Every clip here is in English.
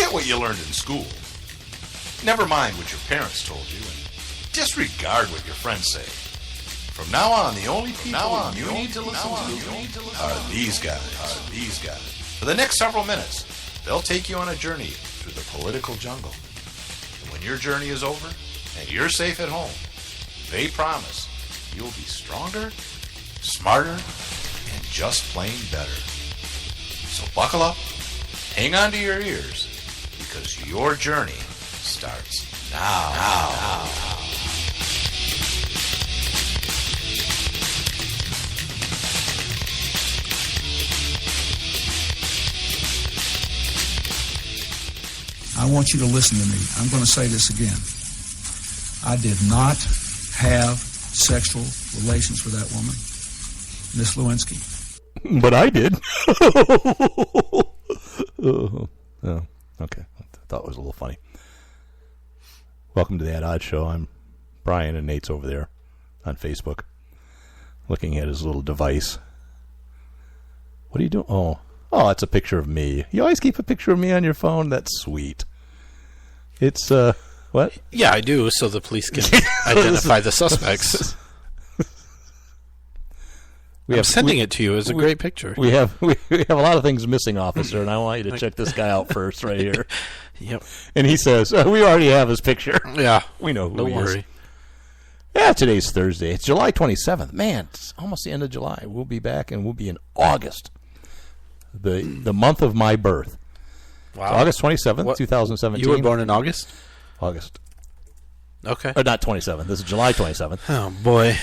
Forget what you learned in school. Never mind what your parents told you, and disregard what your friends say. From now on, the only people you need to listen to are these guys. For the next several minutes, they'll take you on a journey through the political jungle. And when your journey is over and you're safe at home, they promise you'll be stronger, smarter, and just plain better. So buckle up, hang on to your ears, because your journey starts now. I want you to listen to me. I'm going to say this again. I did not have sexual relations with that woman, Miss Lewinsky. But I did. Oh, okay. I thought it was a little funny. Welcome to the Ed Odd Show. I'm Brian, and Nate's over there on Facebook looking at his little device. What are you doing? Oh, it's a picture of me. You always keep a picture of me on your phone? That's sweet. It's, what? Yeah, I do, so the police can identify the suspects. I'm sending it to you as a great picture. We have a lot of things missing, officer, and I want you to check this guy out first right here. Yep. And he says, we already have his picture. Yeah. We know who Don't he worry. is. Yeah, today's Thursday. It's July 27th. Man, it's almost the end of July. We'll be back, and we'll be in August, the month of my birth. Wow. So August 27th, 2017. You were born in August? August. Okay. Or not 27th. This is July 27th. Oh, boy.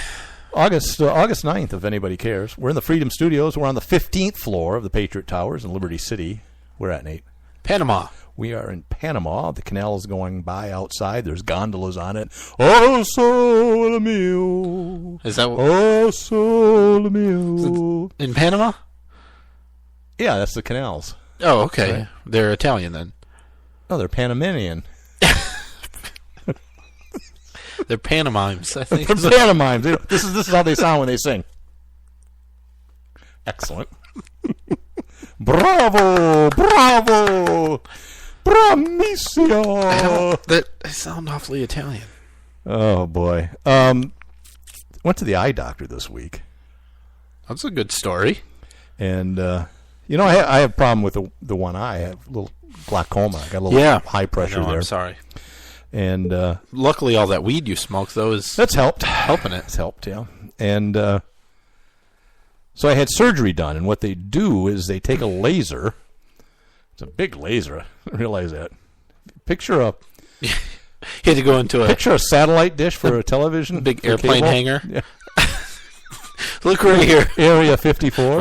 August 9th, if anybody cares. We're in the Freedom Studios. We're on the 15th floor of the Patriot Towers in Liberty City. Where at, Nate? Panama. We are in Panama. The canal is going by outside. There's gondolas on it. Oh, sole mio. Is that what? Oh, sole mio. In Panama? Yeah, that's the canals. Oh, okay. Right. They're Italian then. No, they're Panamanian. They're pantomimes, I think. They're pantomimes. This is how they sound when they sing. Excellent. Bravo! Bravo! Bravissimo! They sound awfully Italian. Oh, boy. Went to the eye doctor this week. That's a good story. And, I have a problem with the one eye. I have a little glaucoma. I got a little high pressure there. I'm sorry. And luckily, all that weed you smoke, though, is that's helped. Helping it. It's helped, yeah. And so I had surgery done, and what they do is they take a laser. It's a big laser. I didn't realize that. Picture a you had to go into a satellite dish for a television, big airplane cable. hanger. Yeah. Look right here, Area 54.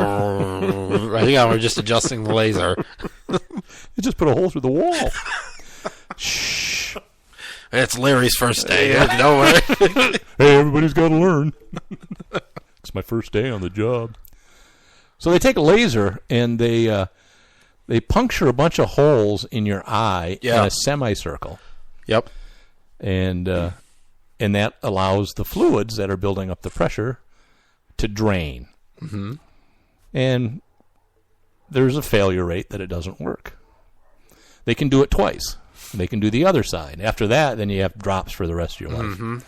Right now, we're just adjusting the laser. You just put a hole through the wall. Shh. It's Larry's first day. Don't worry. Hey, everybody's got to learn. It's my first day on the job. So they take a laser and they puncture a bunch of holes in your eye in a semicircle. Yep. And that allows the fluids that are building up the pressure to drain. Mm-hmm. And there's a failure rate that it doesn't work. They can do it twice. They can do the other side. After that, then you have drops for the rest of your life. Mm-hmm.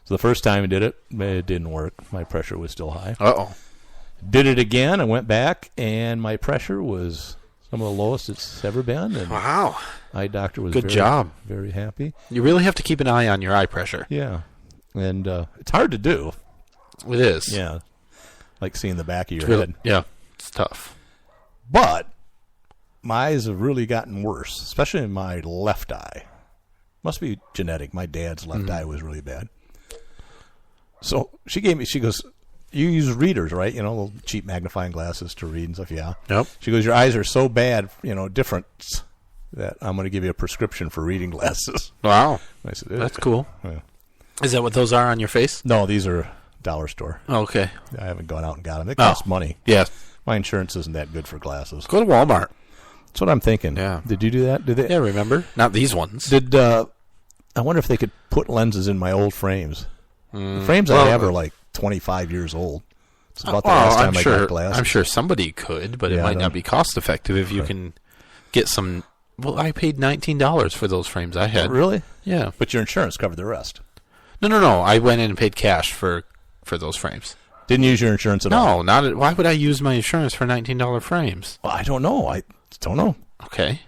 So the first time I did it didn't work. My pressure was still high. Uh-oh. Did it again. I went back, and my pressure was some of the lowest it's ever been. And wow. Eye doctor was good job. Very happy. You really have to keep an eye on your eye pressure. Yeah. And it's hard to do. It is. Yeah. Like seeing the back of your really, head. Yeah. It's tough. But my eyes have really gotten worse, especially in my left eye. Must be genetic. My dad's left eye was really bad. So she goes, you use readers, right? Little cheap magnifying glasses to read and stuff. Yeah. Yep. She goes, your eyes are so bad, different, that I'm going to give you a prescription for reading glasses. Wow. I said, that's cool. Yeah. Is that what those are on your face? No, these are dollar store. Oh, okay. I haven't gone out and got them. They cost money. Yeah. My insurance isn't that good for glasses. Go to Walmart. That's what I'm thinking. Yeah. Did you do that? Did they? Yeah, remember? Not these ones. I wonder if they could put lenses in my old frames. The frames I have are like 25 years old. It's about the last time I got glasses. I'm sure somebody could, but it might not be cost effective if you can get some Well, I paid $19 for those frames I had. Really? Yeah. But your insurance covered the rest. No. I went in and paid cash for those frames. Didn't use your insurance at all? No, why would I use my insurance for $19 frames? Well, I don't know. I don't know. Okay.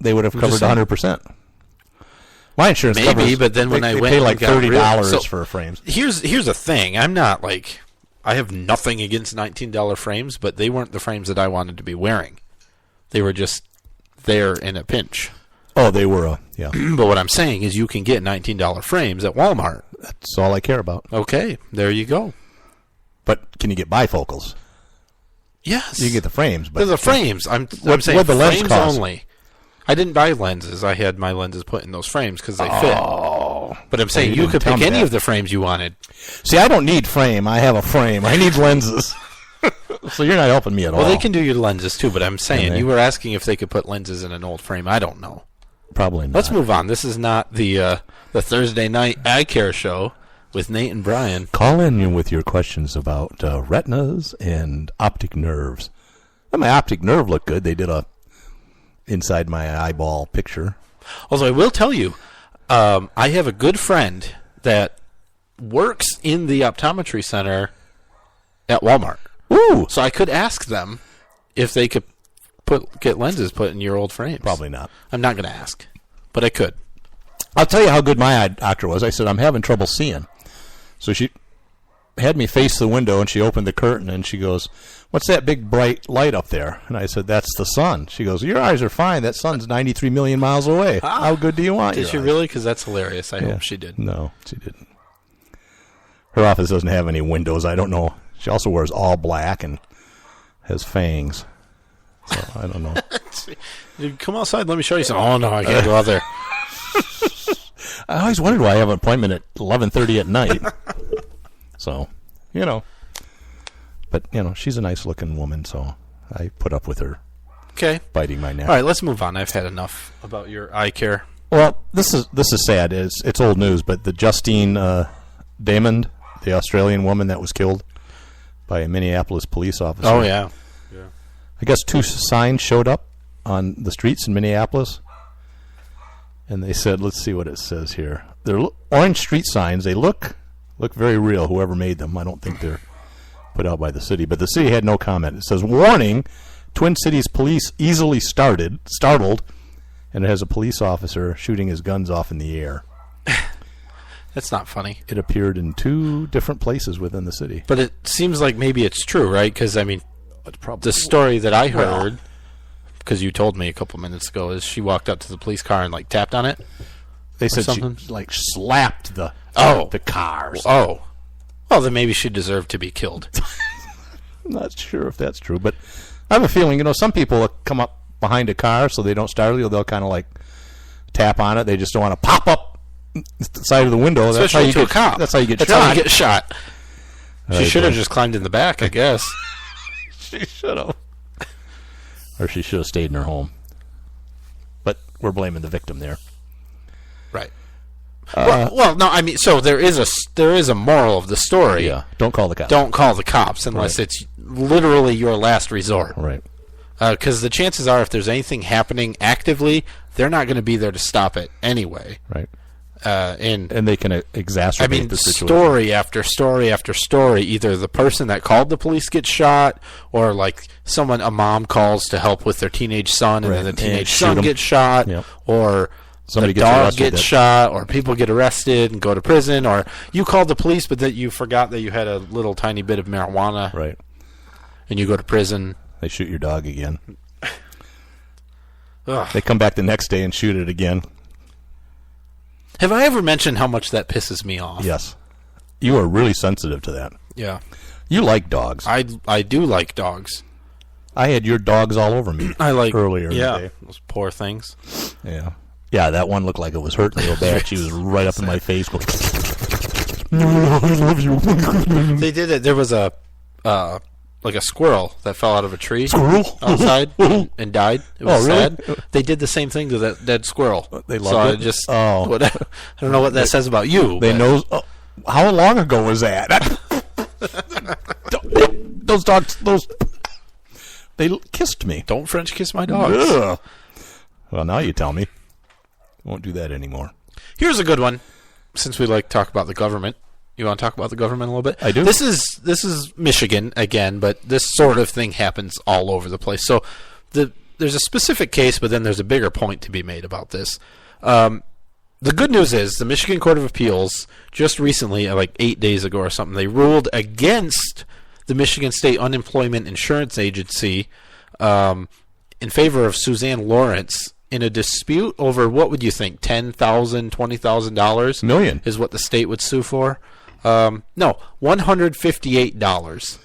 They would have covered 100%. My insurance Maybe, covers, but then when I went, pay like $30 so for frames. Here's a thing. I'm not like, I have nothing against $19 frames, but they weren't the frames that I wanted to be wearing. They were just there in a pinch. Oh, they were, yeah. But what I'm saying is you can get $19 frames at Walmart. That's all I care about. Okay, there you go. But can you get bifocals? Yes. You can get the frames. But They're the frames. I'm what saying the lens frames cost? only. I didn't buy lenses. I had my lenses put in those frames because they fit. Oh. But I'm saying you you could didn't tell pick me any that. of the frames you wanted. See, I don't need frame. I have a frame. I need lenses. So you're not helping me at all. Well, they can do your lenses too, but I'm saying they? you were asking if they could put lenses in an old frame. I don't know. Probably not. Let's move on. This is not the Thursday night eye care show with Nate and Brian. Call in with your questions about retinas and optic nerves. Well, my optic nerve looked good. They did a inside my eyeball picture. Although I will tell you, I have a good friend that works in the optometry center at Walmart. Ooh! So I could ask them if they could get lenses put in your old frames. Probably not. I'm not going to ask, but I could. I'll tell you how good my eye doctor was. I said, I'm having trouble seeing. So she had me face the window, and she opened the curtain, and she goes, what's that big bright light up there? And I said, that's the sun. She goes, your eyes are fine. That sun's 93 million miles away. How good do you want Did your she eyes? really? Because that's hilarious. I hope she did. No, she didn't. Her office doesn't have any windows. I don't know. She also wears all black and has fangs. So I don't know. Dude, come outside. Let me show you something. Oh, no, I can't go out there. I always wondered why I have an appointment at 11:30 at night. So, But, she's a nice-looking woman, so I put up with her Okay. biting my neck. All right, let's move on. I've had enough about your eye care. Well, this is sad. It's old news, but the Justine Damond, the Australian woman that was killed by a Minneapolis police officer. Oh, yeah. I guess 2 signs showed up on the streets in Minneapolis, and they said, let's see what it says here. They're orange street signs. They look very real, whoever made them. I don't think they're put out by the city, but the city had no comment. It says, warning, Twin Cities police easily startled, and it has a police officer shooting his guns off in the air. That's not funny. It appeared in 2 different places within the city. But it seems like maybe it's true, right? Because, the story that I heard, because you told me a couple minutes ago, is she walked up to the police car and, tapped on it? They said something? she, slapped the cars. Oh. Well, then maybe she deserved to be killed. I'm not sure if that's true, but I have a feeling, some people come up behind a car so they don't startle you. They'll kind of, tap on it. They just don't want to pop up the side of the window. That's how you get cop. That's how you get That's shot. how you get shot. She should have just climbed in the back, I guess. She should have. Or she should have stayed in her home. But we're blaming the victim there. Right. Well, no, so there is a moral of the story. Yeah. Don't call the cops. Don't call the cops unless it's literally your last resort. Right. Because the chances are, if there's anything happening actively, they're not going to be there to stop it anyway. Right. And they can exacerbate the situation. Story after story after story. Either the person that called the police gets shot, or a mom calls to help with their teenage son, and then the teenage son gets shot, or somebody the dog gets shot, or people get arrested and go to prison, or you called the police, but that you forgot that you had a little tiny bit of marijuana, right? And you go to prison. They shoot your dog again. Ugh. They come back the next day and shoot it again. Have I ever mentioned how much that pisses me off? Yes. You are really sensitive to that. Yeah. You like dogs. I do like dogs. I had your dogs all over me earlier in the day. Those poor things. Yeah. Yeah, that one looked like it was hurting real bad. She was right up in my face going, I love you. They did it. There was a squirrel that fell out of a tree outside and died. It was really? sad. They did the same thing to that dead squirrel. They loved it? Whatever. I don't know what that says about you. They know. How long ago was that? Those dogs, They kissed me. Don't French kiss my dogs. Ugh. Well, now you tell me. Won't do that anymore. Here's a good one. Since we like to talk about the government, you want to talk about the government a little bit? I do. This is Michigan again, but this sort of thing happens all over the place. So there's a specific case, but then there's a bigger point to be made about this. The good news is the Michigan Court of Appeals just recently, like 8 days ago or something, they ruled against the Michigan State Unemployment Insurance Agency in favor of Suzanne Lawrence in a dispute over, what would you think, $10,000, $20,000? Million is what the state would sue for. No, $158.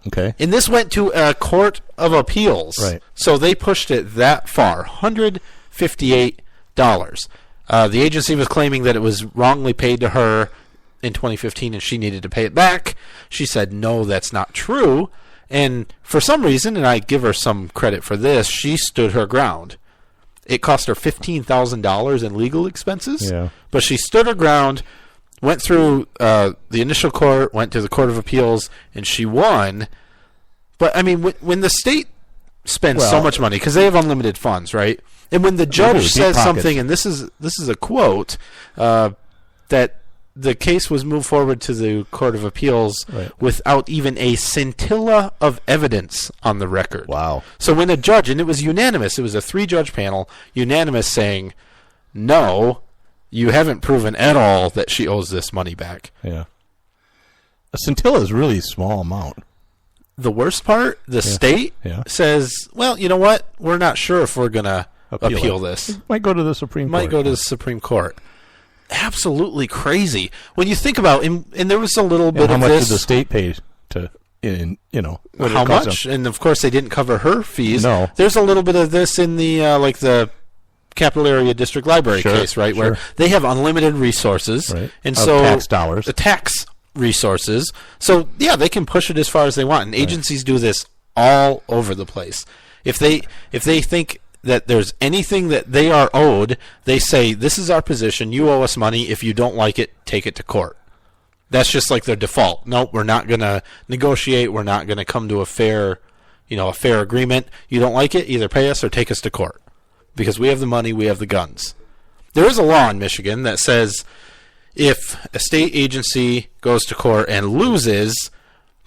Okay. And this went to a court of appeals. Right. So they pushed it that far, $158. The agency was claiming that it was wrongly paid to her in 2015 and she needed to pay it back. She said, no, that's not true. And for some reason, and I give her some credit for this, she stood her ground. It cost her $15,000 in legal expenses, yeah. But she stood her ground, went through the initial court, went to the Court of Appeals, and she won. But, I mean, when the state spends so much money, because they have unlimited funds, right? And when the judge says something, and this is a quote, that the case was moved forward to the Court of Appeals without even a scintilla of evidence on the record. Wow. So when a judge, and it was unanimous, it was a 3-judge panel, unanimous saying, no, you haven't proven at all that she owes this money back. Yeah. A scintilla is a really small amount. The worst part, the state says, well, you know what? We're not sure if we're going to appeal this. It might go to the Supreme Court. Might go to the Supreme Court. Absolutely crazy. When you think about, and there was a little bit of this. How much did the state pay to, how much? And of course, they didn't cover her fees. No. There's a little bit of this in the, like the Capital Area District Library case, right? Where they have unlimited resources. Right. And of so tax dollars. The tax resources. So, yeah, they can push it as far as they want. And agencies do this all over the place. If they think that there's anything that they are owed, they say, this is our position, you owe us money, if you don't like it, take it to court. That's just like their default. Nope, we're not going to negotiate, we're not going to come to a fair agreement. You don't like it, either pay us or take us to court. Because we have the money, we have the guns. There is a law in Michigan that says if a state agency goes to court and loses,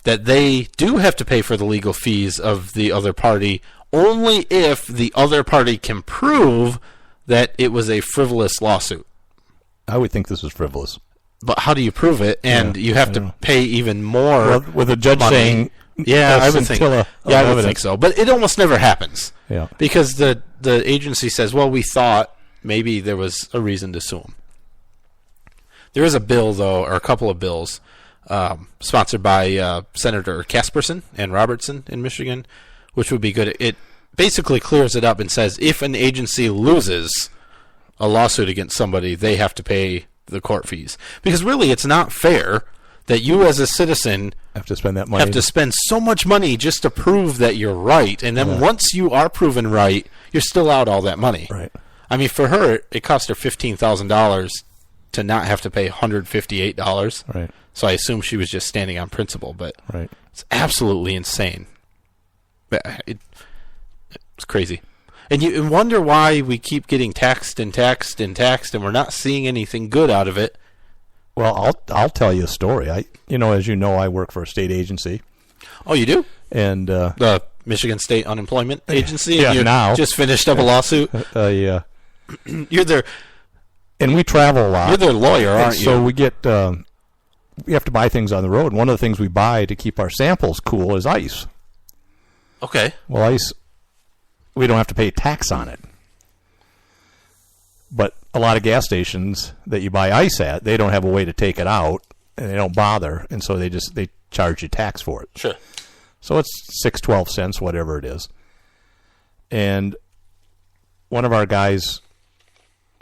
that they do have to pay for the legal fees of the other party only if the other party can prove that it was a frivolous lawsuit. I would think this is frivolous. But how do you prove it? And you have to pay even more. Well, with a judge money. saying, I would think. I would think so. But it almost never happens. Yeah. Because the agency says, well, we thought maybe there was a reason to sue them. There is a bill, though, or a couple of bills, sponsored by Senator Casperson and Robertson in Michigan, which would be good. It basically clears it up and says if an agency loses a lawsuit against somebody, they have to pay the court fees. Because really, it's not fair that you as a citizen have to spend that money. Have to spend so much money just to prove that you're right. And then once you are proven right, you're still out all that money. Right. I mean, for her, it cost her $15,000 to not have to pay $158. Right. So I assume she was just standing on principle, but right. It's absolutely insane. It's crazy. And you wonder why we keep getting taxed and taxed and taxed, and we're not seeing anything good out of it. Well, I'll tell you a story. As you know, I work for a state agency. Oh, you do? And the Michigan State Unemployment Agency? Yeah, you now. Just finished up a lawsuit? Yeah. You're their... And we travel a lot. You're their lawyer, aren't you? So we get... we have to buy things on the road. And one of the things we buy to keep our samples cool is ice. Okay. Well, ice, we don't have to pay tax on it. But a lot of gas stations that you buy ice at, they don't have a way to take it out, and they don't bother, and so they charge you tax for it. Sure. So it's 6-12 cents, whatever it is. And one of our guys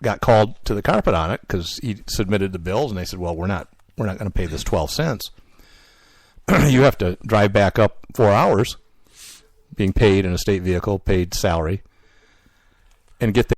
got called to the carpet on it because he submitted the bills, and they said, well, we're not going to pay this 12 cents. You have to drive back up 4 hours, being paid in a state vehicle, paid salary, and get